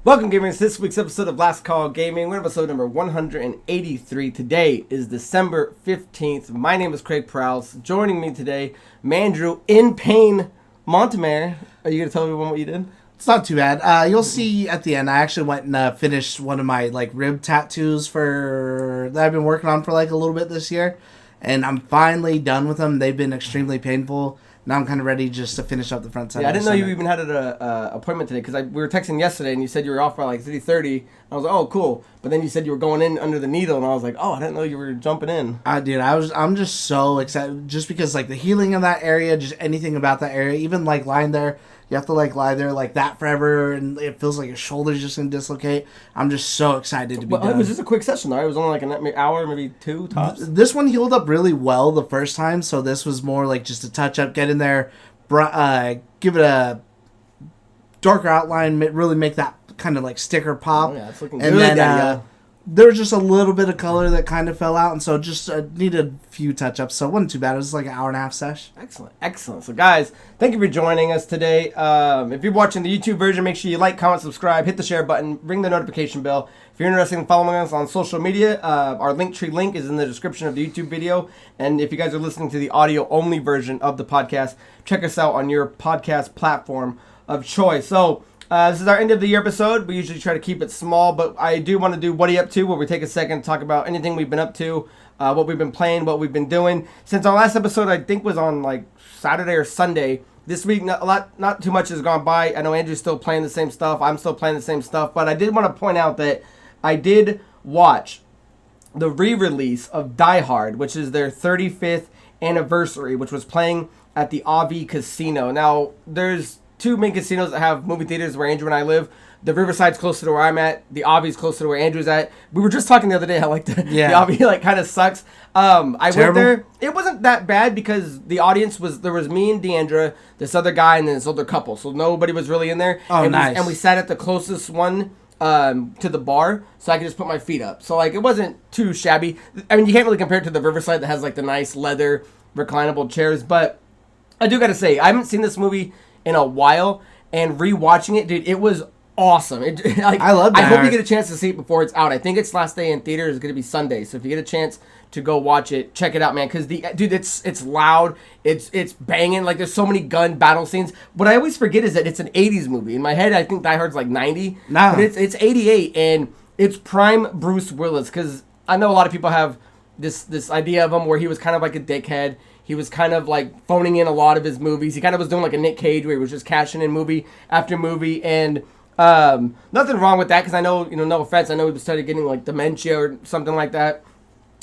Welcome, gamers, to this week's episode of Last Call Gaming. We're on episode number 183. Today is December 15th. My name is Craig Perales. Joining me today, Mandrew in Pain Montemare. Are you going to tell everyone what you did? It's not too bad. You'll see at the end, I actually went and finished one of my rib tattoos that I've been working on for a little bit this year. And I'm finally done with them. They've been extremely painful. Now I'm kind of ready just to finish up the front side. Yeah, I didn't know you even had an appointment today because we were texting yesterday and you said you were off by 3:30. I was like, oh, cool. But then you said you were going in under the needle and I was like, oh, I didn't know you were jumping in. Dude, I'm just so excited just because the healing in that area, just anything about that area, even lying there. You have to lie there like that forever, and it feels like your shoulder's just gonna dislocate. I'm just so excited to be done. It was just a quick session, though. It was only an hour, maybe two tops. This one healed up really well the first time, so this was more just a touch up, get in there, give it a darker outline, really make that kind of sticker pop. Oh, yeah, it's looking and good. Then there was just a little bit of color that kind of fell out, and so just needed a few touch ups. So it wasn't too bad. It was an hour and a half sesh. Excellent. So guys, thank you for joining us today. If you're watching the YouTube version, make sure you like, comment, subscribe, hit the share button, ring the notification bell. If you're interested in following us on social media, our Linktree link is in the description of the YouTube video. And if you guys are listening to the audio only version of the podcast, check us out on your podcast platform of choice. So this is our end of the year episode. We usually try to keep it small, but I do want to do What Are You Up To, where we take a second to talk about anything we've been up to, what we've been playing, what we've been doing. Since our last episode, I think, was on Saturday or Sunday, this week not too much has gone by. I know Andrew's still playing the same stuff. I'm still playing the same stuff, but I did want to point out that I did watch the re-release of Die Hard, which is their 35th anniversary, which was playing at the Avi Casino. Now, there's two main casinos that have movie theaters where Andrew and I live. The Riverside's closer to where I'm at. The Avi's closer to where Andrew's at. We were just talking the other day how the Avi kind of sucks. I went there. It wasn't that bad because the audience there was me and Deandra, this other guy, and then this other couple. So nobody was really in there. Oh, nice. And we sat at the closest one to the bar, so I could just put my feet up. So it wasn't too shabby. I mean, you can't really compare it to the Riverside that has the nice leather reclinable chairs. But I do gotta say, I haven't seen this movie in a while, and rewatching it, dude, it was awesome. I love that. I hope you get a chance to see it before it's out. I think its last day in theater is going to be Sunday, so if you get a chance to go watch it, check it out, man, because it's loud, it's banging, there's so many gun battle scenes. What I always forget is that it's an 80s movie. In my head, I think Die Hard's 90, but it's 88, and it's prime Bruce Willis, because I know a lot of people have this idea of him where he was kind of like a dickhead. He was kind of phoning in a lot of his movies. He kind of was doing a Nick Cage where he was just cashing in movie after movie. And nothing wrong with that because I know, no offense, I know he started getting dementia or something like that.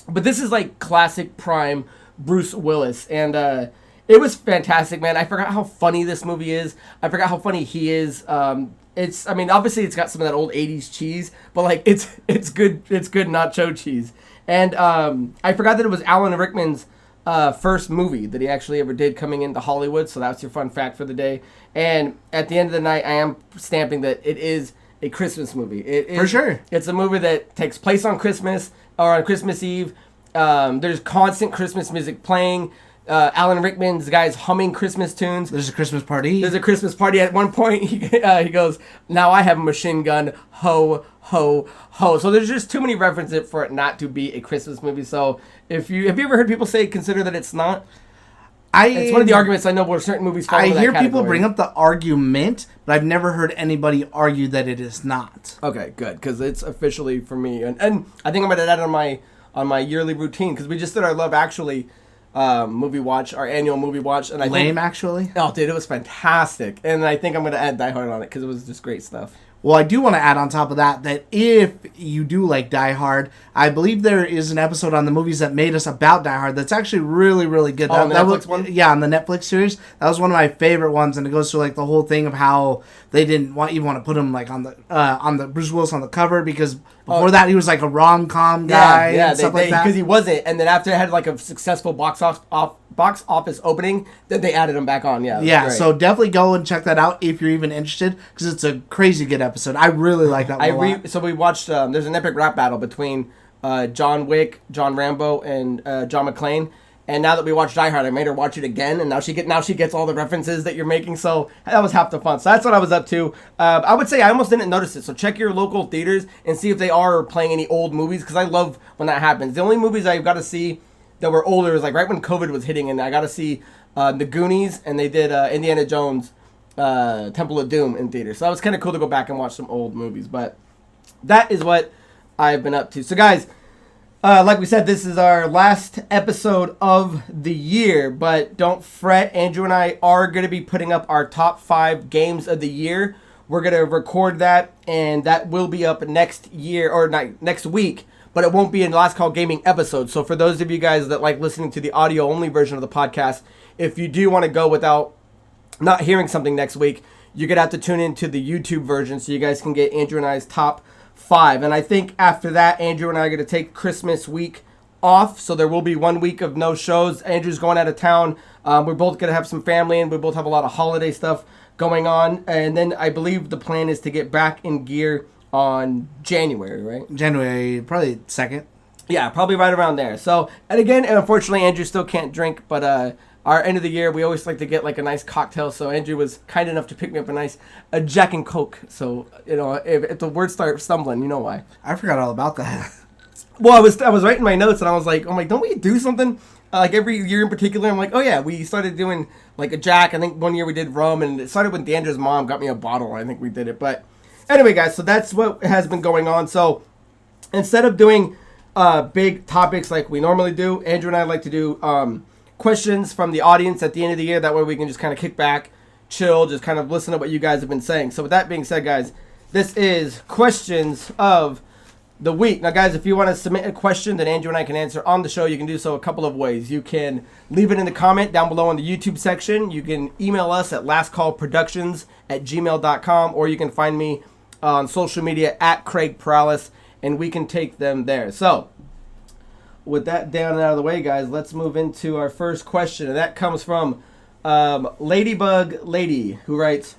But this is classic prime Bruce Willis. And it was fantastic, man. I forgot how funny this movie is. I forgot how funny he is. Obviously it's got some of that old 80s cheese, but it's good nacho cheese. And I forgot that it was Alan Rickman's first movie that he actually ever did coming into Hollywood, so that's your fun fact for the day. And at the end of the night, I am stamping that it is a Christmas movie. It is, for sure. It's a movie that takes place on Christmas or on Christmas Eve. There's constant Christmas music playing. Alan Rickman's guys humming Christmas tunes. There's a Christmas party. At one point, he goes, "Now I have a machine gun, ho, ho, ho." So there's just too many references for it not to be a Christmas movie. So have you ever heard people consider that it's not? It's one of the arguments I know where certain movies fall into that category. People bring up the argument, but I've never heard anybody argue that it is not. Okay, good, because it's officially for me, and I think I'm gonna add it on my yearly routine because we just did our Love Actually movie watch, our annual movie watch, and Actually. Oh, dude, it was fantastic, and I think I'm gonna add Die Hard on it because it was just great stuff. Well, I do want to add on top of that if you do like Die Hard, I believe there is an episode on the movies that made us about Die Hard that's actually really, really good. On the Netflix one? Yeah, on the Netflix series. That was one of my favorite ones, and it goes through the whole thing of how they didn't even want to put him on the Bruce Willis on the cover because before that he was a rom-com guy and stuff like that. Because he wasn't, and then after it had a successful box office opening, then they added him back on. Yeah, so definitely go and check that out if you're even interested because it's a crazy good episode. I really like that one a lot. So we watched, there's an epic rap battle between John Wick, John Rambo, and John McClane. And now that we watched Die Hard, I made her watch it again, and now she gets all the references that you're making. So that was half the fun. So that's what I was up to. I would say I almost didn't notice it. So check your local theaters and see if they are playing any old movies, because I love when that happens. The only movies I've got to see that were older is like right when COVID was hitting, and I got to see The Goonies, and they did Indiana Jones, Temple of Doom in theaters. So that was kind of cool to go back and watch some old movies. But that is what I've been up to. So guys, like we said, this is our last episode of the year, but don't fret. Andrew and I are going to be putting up our top 5 games of the year. We're going to record that, and that will be up next year, or next week, but it won't be in the Last Call Gaming episode. So for those of you guys that like listening to the audio-only version of the podcast, if you do want to go without not hearing something next week, you're going to have to tune into the YouTube version so you guys can get Andrew and I's top 5. And I think after that, Andrew and I are going to take Christmas week off, so there will be 1 week of no shows. Andrew's going out of town. We're both going to have some family, and we both have a lot of holiday stuff going on. And then I believe the plan is to get back in gear on January, right? January, probably 2nd. Yeah, probably right around there. So, and again, and unfortunately, Andrew still can't drink, but our end of the year, we always like to get like a nice cocktail. So Andrew was kind enough to pick me up a Jack and Coke. So, you know, if the words start stumbling, you know why. I forgot all about that. Well, I was writing my notes, and I was like, don't we do something like every year in particular? I'm like, oh yeah, we started doing like a Jack. I think one year we did rum, and it started when Deandra's mom got me a bottle. I think we did it. But anyway, guys, so that's what has been going on. So instead of doing big topics like we normally do, Andrew and I like to do questions from the audience at the end of the year. That way we can just kind of kick back, chill, just kind of listen to what you guys have been saying. So with that being said, guys, this is questions of the week. Now, guys, if you want to submit a question that Andrew and I can answer on the show, you can do so a couple of ways. You can leave it in the comment down below in the YouTube section. You can email us at lastcallproductions@gmail.com, or you can find me on social media at Craig Perales, and we can take them there. So with that down and out of the way, guys, let's move into our first question. And that comes from Ladybug Lady, who writes,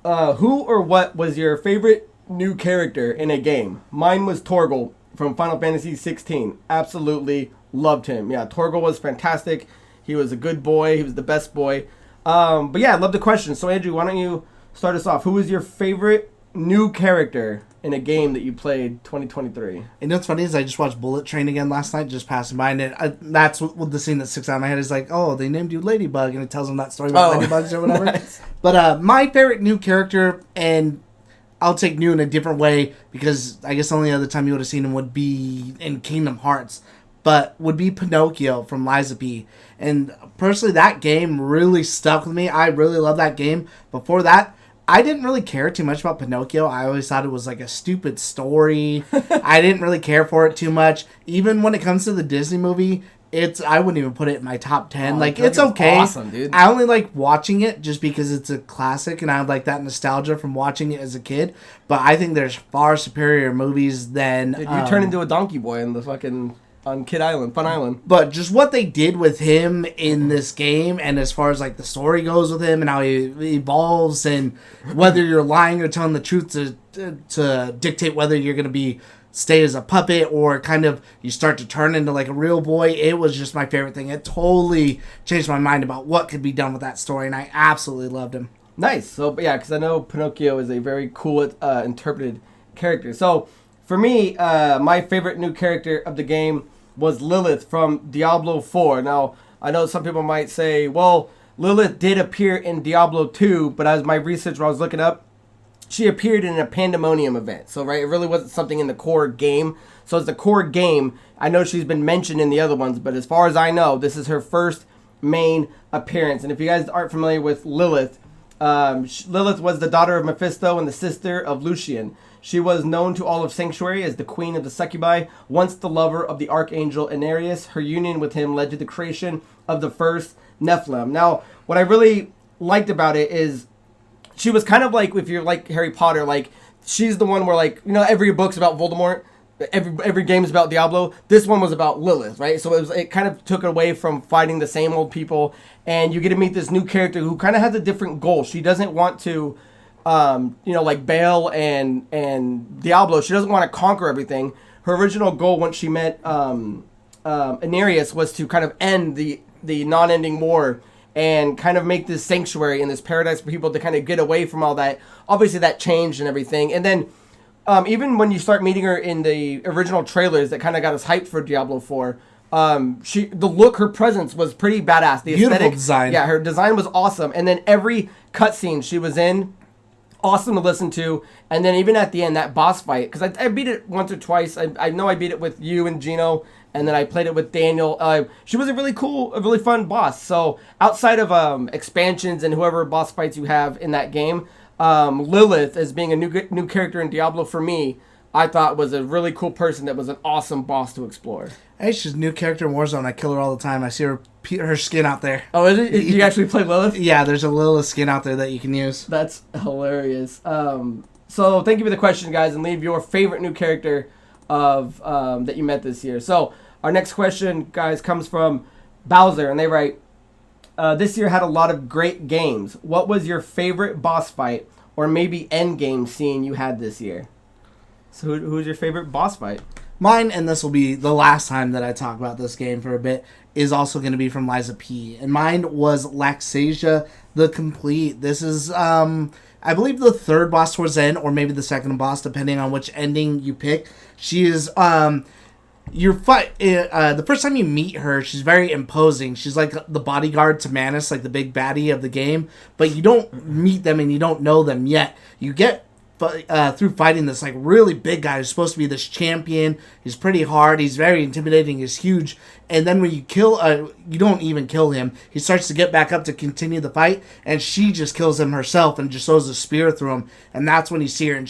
who or what was your favorite new character in a game? Mine was Torgal from Final Fantasy 16. Absolutely loved him. Yeah, Torgal was fantastic. He was a good boy. He was the best boy. But yeah, I love the question. So Andrew, why don't you start us off? Who was your favorite new character in a game that you played 2023? You know what's funny is I just watched Bullet Train again last night, just passing by, and that's what the scene that sticks out in my head is like, oh, they named you Ladybug, and it tells them that story about ladybugs or whatever. Nice. But my favorite new character, and I'll take new in a different way because I guess the only other time you would have seen him would be in Kingdom Hearts, but would be Pinocchio from Lies of P. And personally, that game really stuck with me. I really love that game. Before that, I didn't really care too much about Pinocchio. I always thought it was like a stupid story. I didn't really care for it too much. Even when it comes to the Disney movie, I wouldn't even put it in my top 10. Oh, like, it's okay. Awesome, dude. I only like watching it just because it's a classic, and I have like that nostalgia from watching it as a kid. But I think there's far superior movies than... Dude, you turn into a donkey boy in the fucking... on Kid Island, Fun Island. But just what they did with him in this game, and as far as like the story goes with him and how he evolves, and whether you're lying or telling the truth to dictate whether you're going to stay as a puppet or kind of you start to turn into like a real boy, it was just my favorite thing. It totally changed my mind about what could be done with that story, and I absolutely loved him. Nice. So, but yeah, because I know Pinocchio is a very cool interpreted character. So for me, my favorite new character of the game was Lilith from Diablo 4. Now, I know some people might say, well, Lilith did appear in Diablo 2, but as my research when I was looking up, she appeared in a Pandemonium event. So, right, it really wasn't something in the core game. So, as the core game, I know she's been mentioned in the other ones, but as far as I know, this is her first main appearance. And if you guys aren't familiar with Lilith, Lilith was the daughter of Mephisto and the sister of Lucian. She was known to all of Sanctuary as the queen of the succubi, once the lover of the archangel Anarius. Her union with him led to the creation of the first Nephilim. Now, what I really liked about it is she was kind of like, if you're like Harry Potter, like she's the one where, like, you know, every book's about Voldemort, every game's about Diablo. This one was about Lilith, right? So it kind of took away from fighting the same old people, and you get to meet this new character who kind of has a different goal. She doesn't want to, like Baal and Diablo, she doesn't want to conquer everything. Her original goal once she met Anarius was to kind of end the non-ending war and kind of make this sanctuary and this paradise for people to kind of get away from all that. Obviously, that changed and everything. And then even when you start meeting her in the original trailers that kind of got us hyped for Diablo 4, her presence was pretty badass. The Beautiful aesthetic, design. Yeah, her design was awesome. And then every cutscene she was in, awesome to listen to. And then even at the end, that boss fight, because I beat it once or twice. I know I beat it with you and Geno, and then I played it with Daniel. She was a really fun boss. So outside of expansions and whoever boss fights you have in that game, Lilith as being a new character in Diablo for me, I thought was a really cool person that was an awesome boss to explore. Hey, she's a new character in Warzone. I kill her all the time. I see her skin out there. Oh, is it? You actually play Lilith? Yeah, there's a Lilith skin out there that you can use. That's hilarious. So thank you for the question, guys, and leave your favorite new character of that you met this year. So our next question, guys, comes from Bowser, and they write, this year had a lot of great games. What was your favorite boss fight or maybe end game scene you had this year? So who's your favorite boss fight? Mine, and this will be the last time that I talk about this game for a bit, is also going to be from Liza P. And mine was Laxasia the Complete. This is, I believe, the third boss towards the end, or maybe the second boss, depending on which ending you pick. She is, the first time you meet her, she's very imposing. She's like the bodyguard to Manus, like the big baddie of the game. But you don't meet them and you don't know them yet. You get through fighting this like really big guy who's supposed to be this champion. He's pretty hard. He's very intimidating. He's huge. And then when you kill, you don't even kill him. He starts to get back up to continue the fight, and she just kills him herself and just throws a spear through him. And that's when you see her, and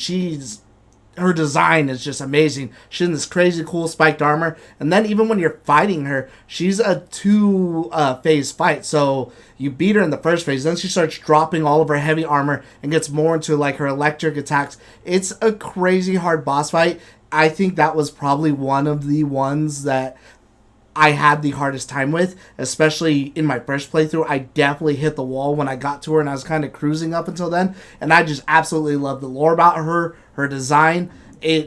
her design is just amazing. She's in this crazy cool spiked armor. And then even when you're fighting her, she's a two-phase fight. So you beat her in the first phase. Then she starts dropping all of her heavy armor and gets more into like her electric attacks. It's a crazy hard boss fight. I think that was probably one of the ones that I had the hardest time with, especially in my first playthrough. I definitely hit the wall when I got to her, and I was kind of cruising up until then. And I just absolutely love the lore about her design.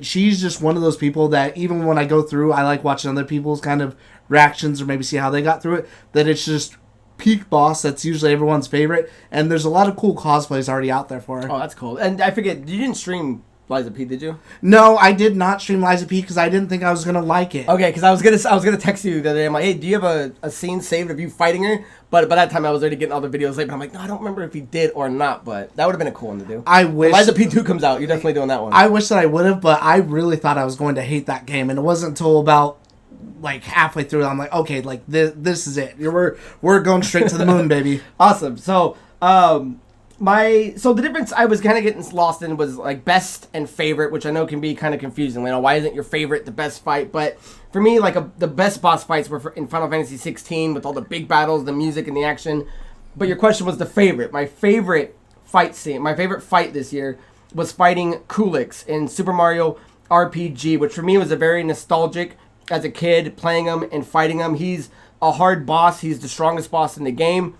She's just one of those people that even when I go through, I like watching other people's kind of reactions or maybe see how they got through it, that it's just peak boss. That's usually everyone's favorite. And there's a lot of cool cosplays already out there for her. Oh, that's cool. And I forget, you didn't stream Liza P, did you? No, I did not stream Liza P because I didn't think I was gonna like it. Okay, because I was gonna text you the other day. I'm like, hey, do you have a scene saved of you fighting her? But by that time, I was already getting all the videos late. But I'm like, no, I don't remember if he did or not. But that would have been a cool one to do. I wish Liza P 2 comes out. You're definitely doing that one. I wish that I would have, but I really thought I was going to hate that game, and it wasn't until about like halfway through I'm like, okay, like this is it. We're going straight to the moon, baby. Awesome. So the difference I was kind of getting lost in was like best and favorite, which I know can be kind of confusing. You know, why isn't your favorite the best fight? But for me, like the best boss fights were in Final Fantasy 16 with all the big battles, the music, and the action. But your question was the favorite. My favorite fight scene, my favorite fight this year was fighting Kulix in Super Mario RPG, which for me was a very nostalgic as a kid playing him and fighting him. He's a hard boss. He's the strongest boss in the game.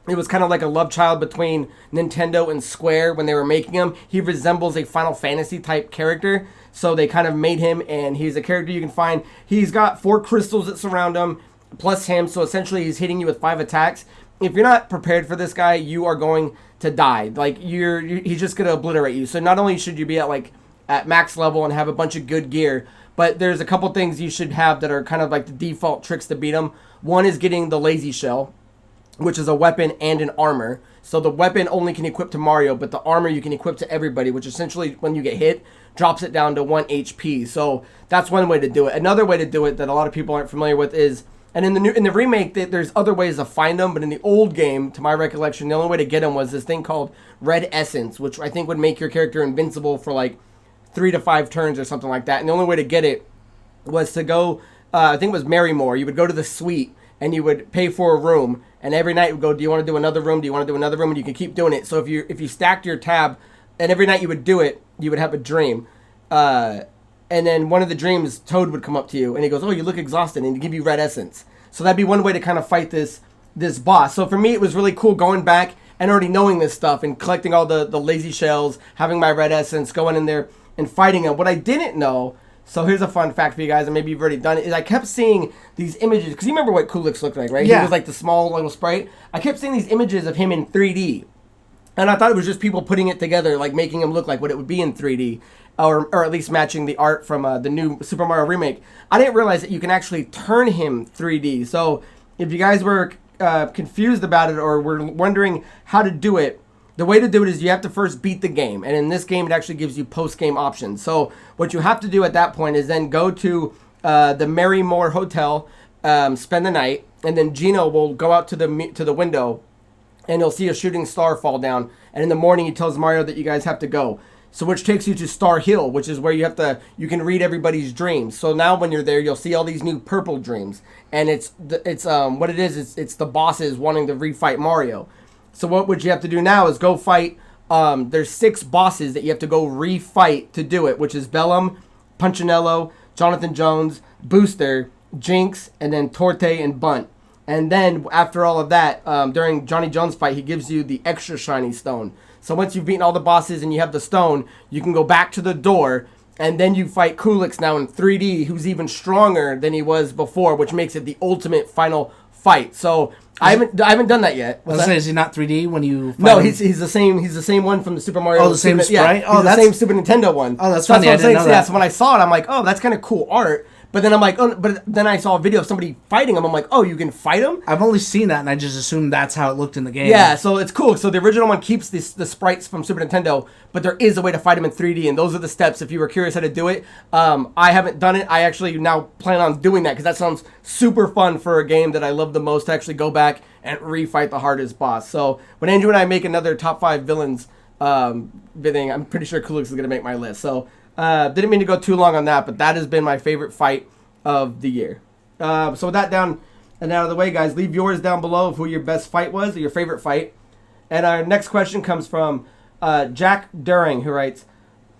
It was kind of like a love child between Nintendo and Square when they were making him. He resembles a Final Fantasy type character, so they kind of made him, and he's a character you can find. He's got 4 crystals that surround him, plus him, so essentially he's hitting you with 5 attacks. If you're not prepared for this guy, you are going to die. Like, he's just going to obliterate you. So not only should you be at max level and have a bunch of good gear, but there's a couple things you should have that are kind of like the default tricks to beat him. One is getting the lazy shell, which is a weapon and an armor. So the weapon only can equip to Mario, but the armor you can equip to everybody, which essentially, when you get hit, drops it down to 1 HP. So that's one way to do it. Another way to do it that a lot of people aren't familiar with is, and in the remake, there's other ways to find them, but in the old game, to my recollection, the only way to get them was this thing called Red Essence, which I think would make your character invincible for like 3 to 5 turns or something like that. And the only way to get it was to go, I think it was Marrymore. You would go to the suite, and you would pay for a room, and every night you would go, do you want to do another room? Do you want to do another room? And you can keep doing it. So if you stacked your tab, and every night you would do it, you would have a dream. And then one of the dreams, Toad would come up to you, and he goes, oh, you look exhausted, and he'd give you Red Essence. So that'd be one way to kind of fight this boss. So for me, it was really cool going back and already knowing this stuff and collecting all the lazy shells, having my Red Essence, going in there and fighting him. What I didn't know, So here's a fun fact for you guys, and maybe you've already done it, is I kept seeing these images, because you remember what Coolix looked like, right? Yeah. He was like the small little sprite. I kept seeing these images of him in 3D, and I thought it was just people putting it together, like making him look like what it would be in 3D, or at least matching the art from the new Super Mario remake. I didn't realize that you can actually turn him 3D. So if you guys were confused about it or were wondering how to do it, the way to do it is you have to first beat the game. And in this game, it actually gives you post-game options. So what you have to do at that point is then go to the Merrymore Hotel, spend the night, and then Geno will go out to the window, and you'll see a shooting star fall down. And in the morning, he tells Mario that you guys have to go. So which takes you to Star Hill, which is where you can read everybody's dreams. So now when you're there, you'll see all these new purple dreams. And it's what it is, it's the bosses wanting to refight Mario. So what you have to do now is go fight. There's 6 bosses that you have to go refight to do it, which is Bellum, Punchinello, Jonathan Jones, Booster, Jinx, and then Torte and Bunt. And then after all of that, during Johnny Jones' fight, he gives you the extra shiny stone. So once you've beaten all the bosses and you have the stone, you can go back to the door, and then you fight Coolix now in 3D, who's even stronger than he was before, which makes it the ultimate final fight. So I haven't done that yet. Is he not 3D when you? No, he's the same one from the Super Mario. Oh, the same sprite. Yeah, he's the same Super Nintendo one. Oh, that's funny. What I didn't know that. Yeah, so when I saw it, I'm like, oh, that's kind of cool art. But then I'm like, oh, but then I saw a video of somebody fighting him. I'm like, oh, you can fight him? I've only seen that, and I just assumed that's how it looked in the game. Yeah, so it's cool. So the original one keeps the sprites from Super Nintendo, but there is a way to fight him in 3D, and those are the steps if you were curious how to do it. I haven't done it. I actually now plan on doing that, because that sounds super fun for a game that I love the most, to actually go back and refight the hardest boss. So when Andrew and I make another top 5 villains thing, I'm pretty sure Coolix is going to make my list. So didn't mean to go too long on that, but that has been my favorite fight of the year. So with that down and out of the way, guys, leave yours down below of who your best fight was, or your favorite fight. And our next question comes from Jack During, who writes,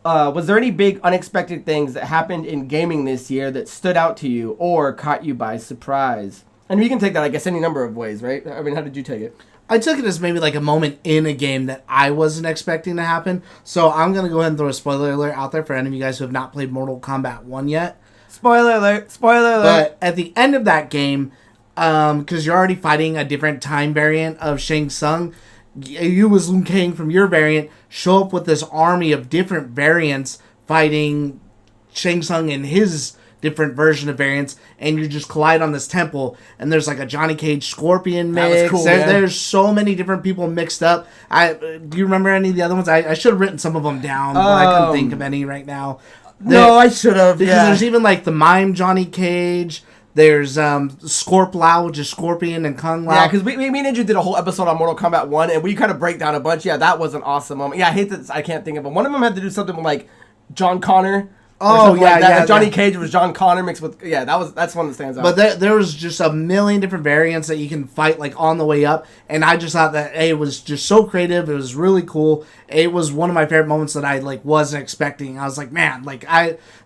was there any big unexpected things that happened in gaming this year that stood out to you or caught you by surprise? And you can take that, I guess, any number of ways, right? I mean, how did you take it? I took it as maybe like a moment in a game that I wasn't expecting to happen. So I'm going to go ahead and throw a spoiler alert out there for any of you guys who have not played Mortal Kombat 1 yet. Spoiler alert! Spoiler alert! But at the end of that game, because you're already fighting a different time variant of Shang Tsung, you as Liu Kang from your variant show up with this army of different variants fighting Shang Tsung and his different version of variants, and you just collide on this temple, and there's like a Johnny Cage Scorpion mix. That was cool, There's so many different people mixed up. Do you remember any of the other ones? I should have written some of them down, but I couldn't think of any right now. No, I should have. Because there's even like the mime Johnny Cage. There's Scorp Lao, which is Scorpion, and Kung Lao. Yeah, because me and Andrew did a whole episode on Mortal Kombat 1, and we kind of break down a bunch. Yeah, that was an awesome moment. Yeah, I hate that I can't think of it. One of them had to do something with like John Connor. Oh, yeah, like that. yeah. Johnny Cage was John Connor mixed with... Yeah, that's one that stands out. But there was just a million different variants that you can fight like on the way up, and I just thought that it was just so creative. It was really cool. It was one of my favorite moments that I like wasn't expecting. I was like, man, like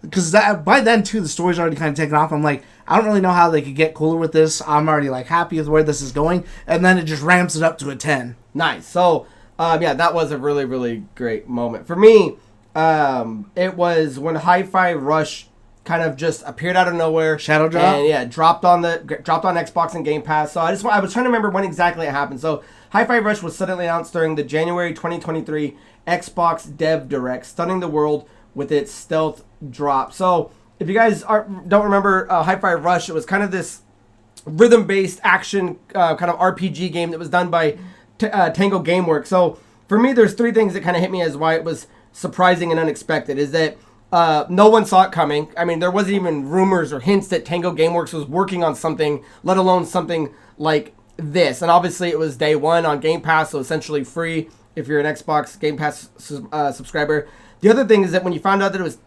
because by then too the story's already kind of taken off. I'm like, I don't really know how they could get cooler with this. I'm already like happy with where this is going, and then it just ramps it up to a 10. Nice. So yeah, that was a really, really great moment for me. It was when Hi-Fi Rush kind of just appeared out of nowhere. Shadow drop? And yeah, dropped on Xbox and Game Pass. So I was trying to remember when exactly it happened. So Hi-Fi Rush was suddenly announced during the January 2023 Xbox Dev Direct, stunning the world with its stealth drop. So if you guys don't remember Hi-Fi Rush, it was kind of this rhythm-based action kind of RPG game that was done by Tango Gameworks. So for me, there's 3 things that kind of hit me as why it was surprising and unexpected. Is that no one saw it coming. I mean, there wasn't even rumors or hints that Tango Gameworks was working on something, let alone something like this. And obviously it was day one on Game Pass, so essentially free if you're an Xbox Game Pass subscriber. The other thing is that when you found out that it was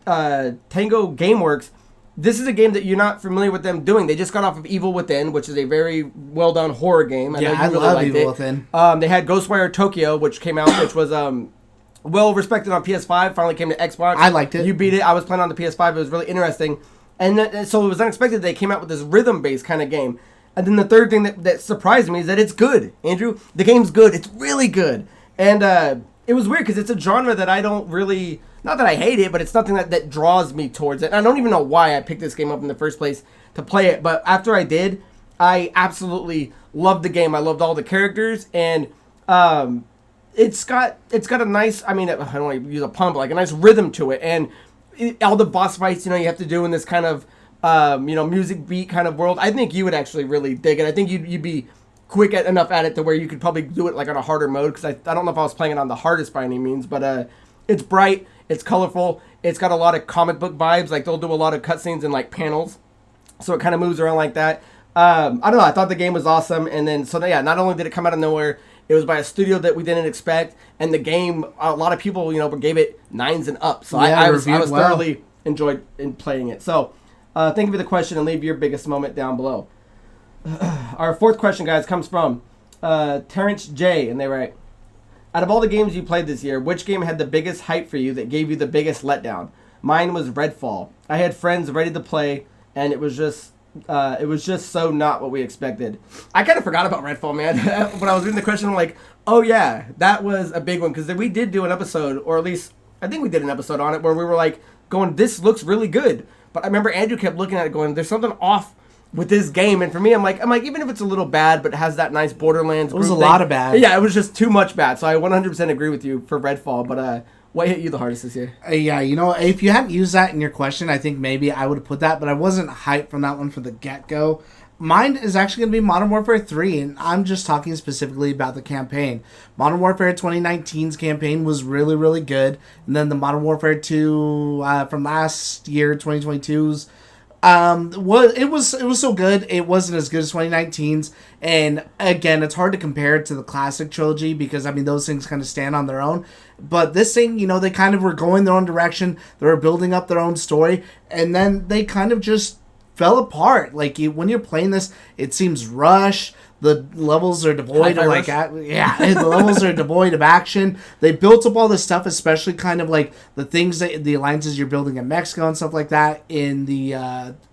Tango Gameworks, this is a game that you're not familiar with them doing. They just got off of Evil Within, which is a very well-done horror game. I love Evil Within. They had Ghostwire Tokyo, which came out, which was well respected on PS5. Finally came to Xbox. I liked it. You beat it. I was playing on the PS5. It was really interesting. And so it was unexpected they came out with this rhythm-based kind of game. And then the third thing that surprised me is that it's good, Andrew. The game's good. It's really good. And it was weird because it's a genre that I don't really not that I hate it, but it's nothing that draws me towards it. And I don't even know why I picked this game up in the first place to play it. But after I did, I absolutely loved the game. I loved all the characters, and it's got a nice, I mean, I don't want to use a pun, but like a nice rhythm to it. And all the boss fights, you have to do in this kind of, music beat kind of world. I think you would actually really dig it. I think you'd be quick enough at it to where you could probably do it like on a harder mode, because I don't know if I was playing it on the hardest by any means, but it's bright, it's colorful, it's got a lot of comic book vibes. Like, they'll do a lot of cutscenes and like panels, so it kind of moves around like that. I don't know, I thought the game was awesome. And then, so yeah, not only did it come out of nowhere, it was by a studio that we didn't expect, and the game, a lot of people, gave it 9s and up. So I was thoroughly enjoyed in playing it. So thank you for the question, and leave your biggest moment down below. Our fourth question, guys, comes from Terrence J, and they write, out of all the games you played this year, which game had the biggest hype for you that gave you the biggest letdown? Mine was Redfall. I had friends ready to play, and it was just so not what we expected. I kind of forgot about Redfall, man. When I was reading the question, I'm like, oh yeah, that was a big one, because we did do an episode, or at least I think we did an episode on it, where we were like going, this looks really good. But I remember Andrew kept looking at it going, there's something off with this game. And for me, I'm like, even if it's a little bad, but it has that nice Borderlands. It was a lot of bad. Yeah, it was just too much bad. So I 100% agree with you for Redfall. But what hit you the hardest this year? Yeah, if you hadn't used that in your question, I think maybe I would have put that, but I wasn't hyped from that one from the get-go. Mine is actually going to be Modern Warfare 3, and I'm just talking specifically about the campaign. Modern Warfare 2019's campaign was really, really good, and then the Modern Warfare 2 from last year, 2022's, it was so good. It wasn't as good as 2019's, and again, it's hard to compare it to the classic trilogy, because those things kind of stand on their own. But this thing, they kind of were going their own direction. They were building up their own story, and then they kind of just fell apart. Like, when you're playing this, it seems rushed. The levels are devoid of the levels are devoid of action. They built up all this stuff, especially kind of like the things that the alliances you're building in Mexico and stuff like that in the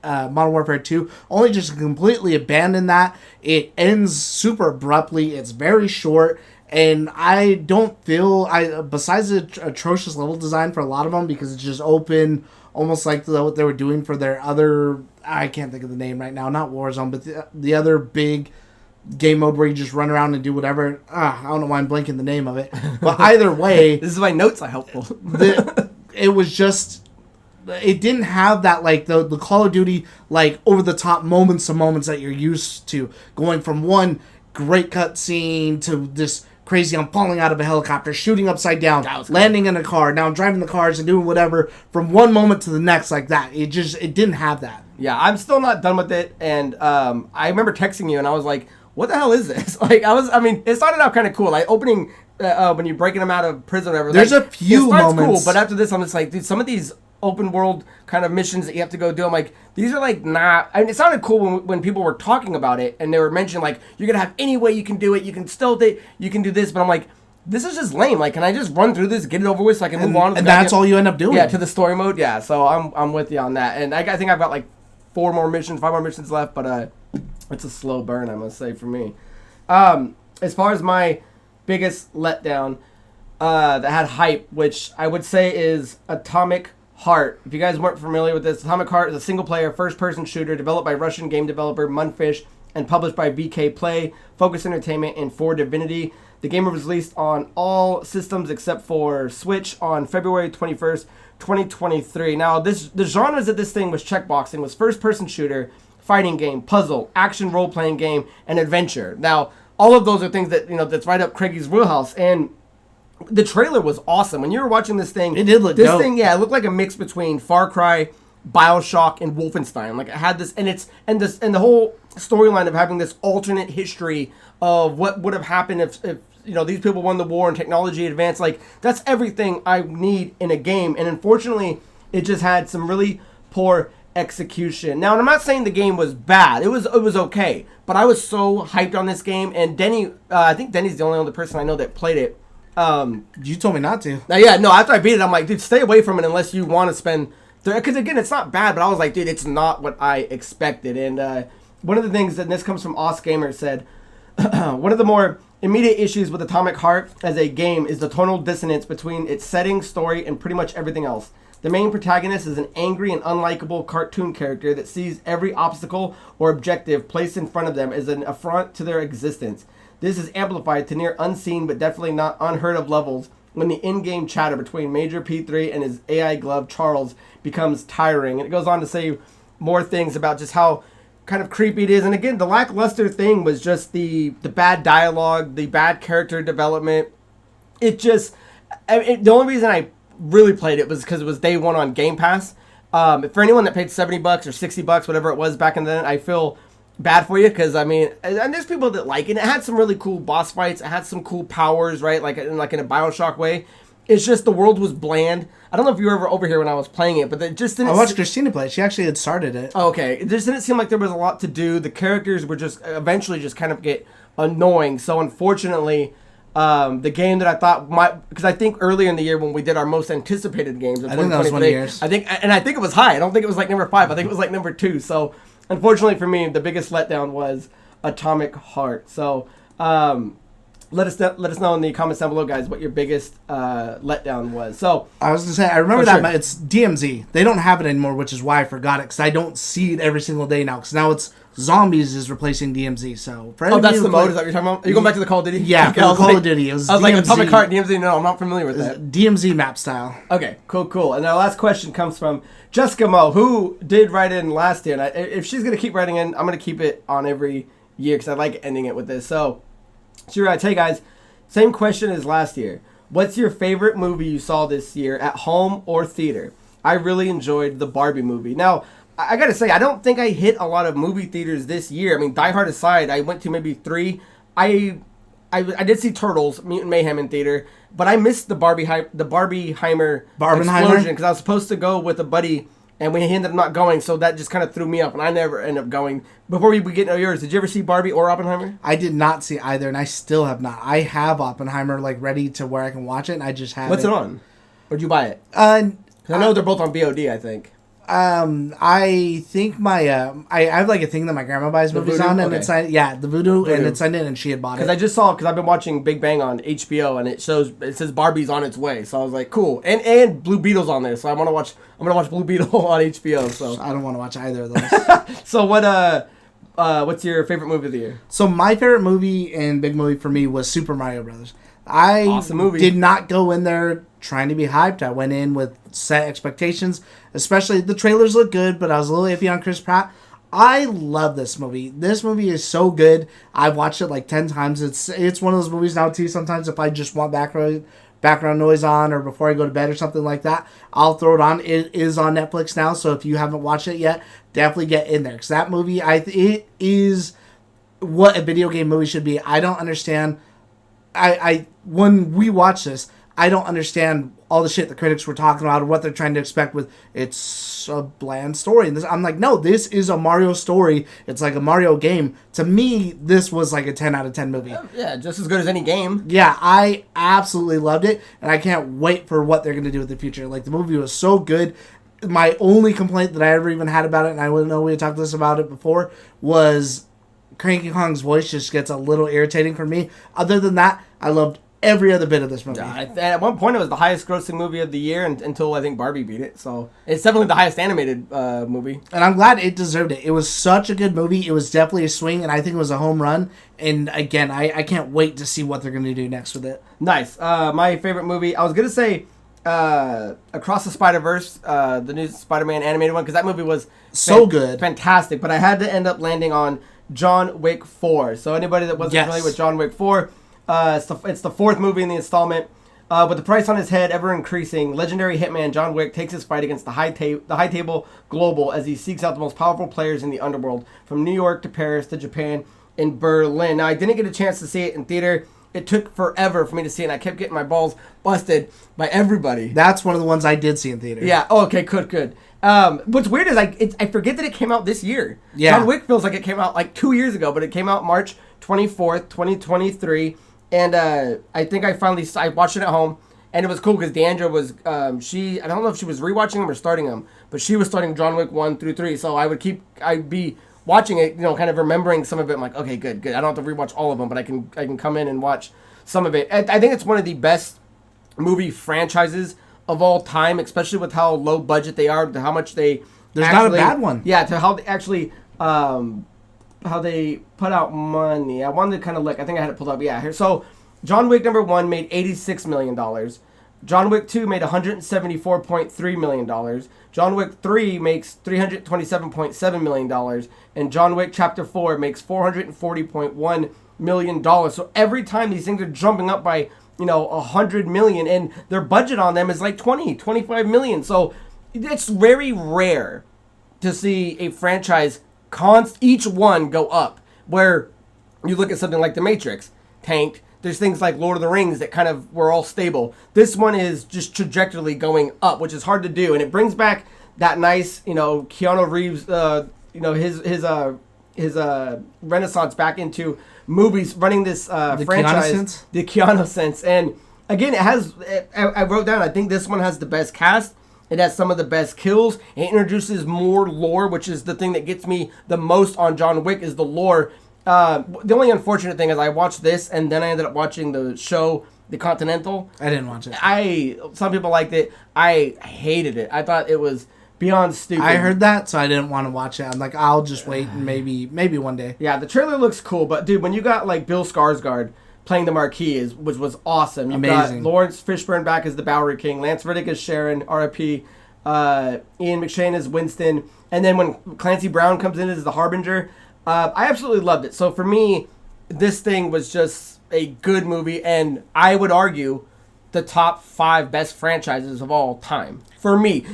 Modern Warfare 2. Only just to completely abandon that. It ends super abruptly. It's very short. And I don't feel, besides the atrocious level design for a lot of them, because it's just open, almost like what they were doing for their other, I can't think of the name right now, not Warzone, but the other big game mode where you just run around and do whatever. I don't know why I'm blanking the name of it. But either way... This is why notes are helpful. It was just... It didn't have that, like, the Call of Duty, like, over-the-top moments that you're used to. Going from one great cutscene to this crazy, I'm falling out of a helicopter, shooting upside down, landing in a car, now I'm driving the cars and doing whatever, from one moment to the next like that. It didn't have that. Yeah, I'm still not done with it, and I remember texting you, and I was like, what the hell is this? Like, it started out kind of cool, like, opening, when you're breaking them out of prison or whatever. There's a few moments. Cool, but after this, I'm just like, dude, some of these open world kind of missions that you have to go do, I'm like, these are like not... it sounded cool when people were talking about it, and they were mentioning, like, you're gonna have any way you can do it, you can stealth it, you can do this, but I'm like, this is just lame. Like, can I just run through this, get it over with, so I can move on? And that's all you end up doing. Yeah, to the story mode. Yeah, so I'm with you on that, and I think I've got like 5 more missions left, but it's a slow burn, I must say, for me. As far as my biggest letdown that had hype, which I would say is Atomic Heart. If you guys weren't familiar with this, Atomic Heart is a single-player, first-person shooter developed by Russian game developer Munfish and published by VK Play, Focus Entertainment, and 4Divinity. The game was released on all systems except for Switch on February 21st, 2023. Now, the genres of this thing was checkboxing, was first-person shooter, fighting game, puzzle, action role-playing game, and adventure. Now, all of those are things that, that's right up Craigie's wheelhouse, and the trailer was awesome. When you were watching this thing, it did look dope. It looked like a mix between Far Cry, BioShock, and Wolfenstein. Like, it had this, and the whole storyline of having this alternate history of what would have happened if these people won the war and technology advanced. Like, that's everything I need in a game. And unfortunately, it just had some really poor execution. Now, and I'm not saying the game was bad. It was okay. But I was so hyped on this game, and Denny, I think Denny's the only other person I know that played it. You told me not to. After I beat it, I'm like, dude, stay away from it unless you want to spend... Because, again, it's not bad, but I was like, dude, it's not what I expected. And one of the things, and this comes from Os Gamer, said, One of the more immediate issues with Atomic Heart as a game is the tonal dissonance between its setting, story, and pretty much everything else. The main protagonist is an angry and unlikable cartoon character that sees every obstacle or objective placed in front of them as an affront to their existence. This is amplified to near unseen but definitely not unheard of levels when the in-game chatter between Major P3 and his AI glove Charles becomes tiring. And it goes on to say more things about just how kind of creepy it is. And again, the lackluster thing was just the bad dialogue, the bad character development. It just, the only reason I really played it was because it was day one on Game Pass. For anyone that paid $70 or $60, whatever it was back in then, I feel bad for you because, I mean, and there's people that like it. It had some really cool boss fights. It had some cool powers, right? Like in a BioShock way. It's just the world was bland. I don't know if you were ever over here when I was playing it, but it just didn't... I watched Christina play it. She actually had started it. Okay. It just didn't seem like there was a lot to do. The characters were just eventually just kind of get annoying. So unfortunately, the game that I thought might... Because I think earlier in the year when we did our most anticipated games... I think that was one of yours. I think it was high. I don't think it was like number 5. I think it was like number 2. So unfortunately for me, the biggest letdown was Atomic Heart. So... Let us know in the comments down below, guys, what your biggest letdown was. So I was gonna say I remember that, but it's DMZ. They don't have it anymore, which is why I forgot it because I don't see it every single day now. Because now it's Zombies is replacing DMZ. So for that's the mode. Is that what you're talking about? Are you going back to the Call of Duty? Yeah, okay, Call of Duty. It was I was DMZ. like Atomic Heart, DMZ. No, I'm not familiar with that. DMZ map style. Okay, cool. And our last question comes from Jessica Mo, who did write in last year. And if she's gonna keep writing in, I'm gonna keep it on every year because I like ending it with this. So she writes, "Hey guys. Same question as last year. What's your favorite movie you saw this year at home or theater? I really enjoyed the Barbie movie." Now, I gotta say, I don't think I hit a lot of movie theaters this year. I mean, Die Hard aside, I went to maybe 3. I did see Turtles, Mutant Mayhem in theater, but I missed the Barbieheimer explosion because I was supposed to go with a buddy, and we ended up not going, so that just kind of threw me up, and I never ended up going. Before we get into yours, did you ever see Barbie or Oppenheimer? I did not see either, and I still have not. I have Oppenheimer like ready to where I can watch it, and I just haven't. What's it on? Or did you buy it? I know they're both on VOD, I think. I think my I have like a thing that my grandma buys movies on, and it's the Voodoo, and it's signed in, and she had bought it. Because I just saw because I've been watching Big Bang on HBO, and it says Barbie's on its way, so I was like, cool, and Blue Beetle's on there, so I'm gonna watch Blue Beetle on HBO. So I don't want to watch either of those. So what's your favorite movie of the year? So my favorite movie and big movie for me was Super Mario Brothers. Awesome movie. Did not go in there trying to be hyped. I went in with set expectations, especially the trailers look good, but I was a little iffy on Chris Pratt. I love this movie. This movie is so good. I've watched it like 10 times. It's one of those movies now too. Sometimes if I just want background noise on or before I go to bed or something like that, I'll throw it on. It is on Netflix now, so if you haven't watched it yet, definitely get in there because that movie, it is what a video game movie should be. I don't understand. When we watch this, I don't understand all the shit the critics were talking about or what they're trying to expect with it's a bland story. And I'm like, no, this is a Mario story. It's like a Mario game. To me, this was like a 10 out of 10 movie. Yeah, just as good as any game. Yeah, I absolutely loved it, and I can't wait for what they're going to do in the future. Like, the movie was so good. My only complaint that I ever even had about it, and I wouldn't know we had talked to this about it before, was Cranky Kong's voice just gets a little irritating for me. Other than that, I loved every other bit of this movie. At one point, it was the highest grossing movie of the year until I think Barbie beat it. So it's definitely the highest animated movie. And I'm glad it deserved it. It was such a good movie. It was definitely a swing, and I think it was a home run. And again, I can't wait to see what they're going to do next with it. Nice. My favorite movie, I was going to say Across the Spider-Verse, the new Spider-Man animated one, because that movie was so good. Fantastic. But I had to end up landing on John Wick 4. So anybody that wasn't familiar with John Wick 4, it's the 4th movie in the installment. With the price on his head ever increasing, legendary hitman John Wick takes his fight against the high table global as he seeks out the most powerful players in the underworld, from New York to Paris to Japan and Berlin. Now, I didn't get a chance to see it in theater. It took forever for me to see it, and I kept getting my balls busted by everybody. That's one of the ones I did see in theater. Yeah. Oh, okay. Good. What's weird is I forget that it came out this year. Yeah. John Wick feels like it came out like 2 years ago, but it came out March 24th, 2023. And I think I watched it at home, and it was cool because Deandra was, I don't know if she was rewatching them or starting them, but she was starting John Wick 1 through 3, so I'd be watching it, kind of remembering some of it. I'm like, okay, good. I don't have to rewatch all of them, but I can come in and watch some of it. I think it's one of the best movie franchises of all time, especially with how low budget they are, to how much they. There's not a bad one. Yeah, to how they actually. How they put out money. I wanted to kind of look. I think I had it pulled up. Yeah, here. So, John Wick #1 made $86 million. John Wick 2 made $174.3 million. John Wick 3 makes $327.7 million. And John Wick Chapter 4 makes $440.1 million. So every time these things are jumping up by, $100 million, and their budget on them is like 25 million. So it's very rare to see a franchise each one go up, where you look at something like The Matrix tanked. There's things like Lord of the Rings that kind of were all stable. This one is just trajectorily going up, which is hard to do, and it brings back that nice, Keanu Reeves, his renaissance back into movies, running this franchise, the Keanu sense. And again, I wrote down, I think this one has the best cast. It has some of the best kills. It introduces more lore, which is the thing that gets me the most on John Wick, is the lore. The only unfortunate thing is I watched this, and then I ended up watching the show, The Continental. I didn't watch it. Some people liked it. I hated it. I thought it was beyond stupid. I heard that, so I didn't want to watch it. I'm like, I'll just wait and maybe one day. Yeah, the trailer looks cool, but dude, when you got like Bill Skarsgård playing the Marquis, which was awesome. You've Amazing. got Lawrence Fishburne back as the Bowery King, Lance Reddick as Sharon, R.I.P., Ian McShane as Winston, and then when Clancy Brown comes in as the Harbinger, I absolutely loved it. So for me, this thing was just a good movie, and I would argue the top 5 best franchises of all time. For me.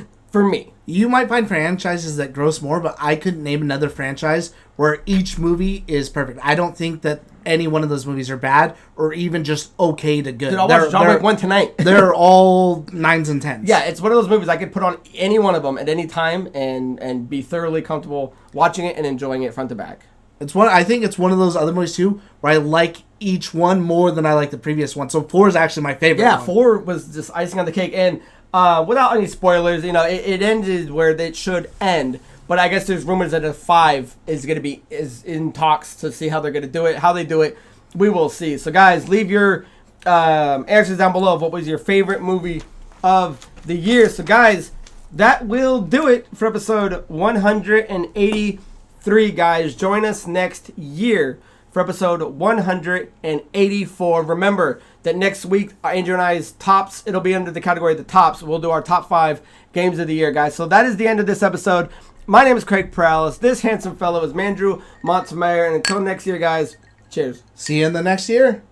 You might find franchises that gross more, but I couldn't name another franchise where each movie is perfect. I don't think that any one of those movies are bad or even just okay to good. Dude, I'll watch John Wick 1 tonight. They're all 9s and 10s. Yeah, it's one of those movies I could put on any one of them at any time and be thoroughly comfortable watching it and enjoying it front to back. I think it's one of those other movies too where I like each one more than I like the previous one. So 4 is actually my favorite. Yeah, one. 4 was just icing on the cake, and without any spoilers, it ended where it should end. But I guess there's rumors that a 5 is in talks to see how they're going to do it. How they do it, we will see. So guys, leave your answers down below of what was your favorite movie of the year. So guys, that will do it for episode 183. Guys, join us next year for episode 184. Remember that next week, Andrew and I's tops, it'll be under the category of the tops. We'll do our top 5 games of the year, guys. So that is the end of this episode. My name is Craig Perales. This handsome fellow is Mandrew Montemayor. And until next year, guys, cheers. See you in the next year.